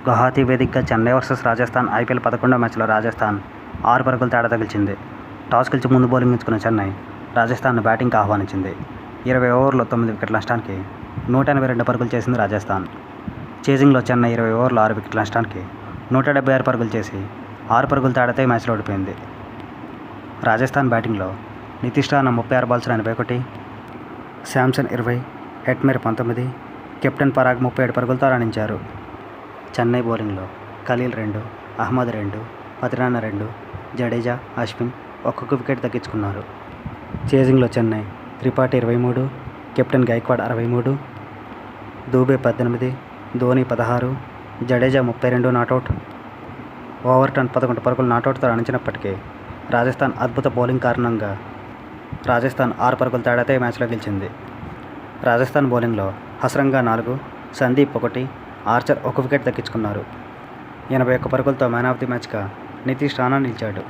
గువాహతి వేదికగా Chennai versus Rajasthan IPL 11వ మ్యాచ్లో రాజస్థాన్ 6 పరుగుల తేడా తగిలించింది. టాస్ గెలిచి ముందు బౌలింగ్ ఎంచుకున్న చెన్నై రాజస్థాన్ను బ్యాటింగ్కి ఆహ్వానించింది. 20 ఓవర్లలో 9 వికెట్ల నష్టానికి 182 పరుగులు చేసింది రాజస్థాన్. చేజింగ్లో చెన్నై 20 ఓవర్లో 6 వికెట్ల నష్టానికి 176 పరుగులు చేసి 6 పరుగుల తేడాతో మ్యాచ్లో ఓడిపోయింది. రాజస్థాన్ బ్యాటింగ్లో Nitish Rana 36 balls 81, Samson 20, Hetmyer 19, captain Parag 37 పరుగులతో రాణించారు. చెన్నై బౌలింగ్లో ఖలీల్ 2, అహ్మద్ 2, పతిరానా 2, జడేజా, అశ్విన్ ఒక్కొక్క వికెట్ దక్కించుకున్నారు. చేజింగ్లో Chennai Tripathi 23, captain Gaikwad 63, Dube 18, Dhoni 16, Jadeja 32 not out. Overton 11 పరుగులు నాటౌట్తో రాణించినప్పటికీ రాజస్థాన్ అద్భుత బౌలింగ్ కారణంగా రాజస్థాన్ 6 పరుగుల తేడాతో మ్యాచ్లో గెలిచింది. రాజస్థాన్ బౌలింగ్లో హసరంగా 4, సందీప్ 1, ఆర్చర్ 1 వికెట్ దక్కించుకున్నారు. 81 పరుగులతో మ్యాన్ ఆఫ్ ది మ్యాచ్గా నితీష్ రాణా నిలిచాడు.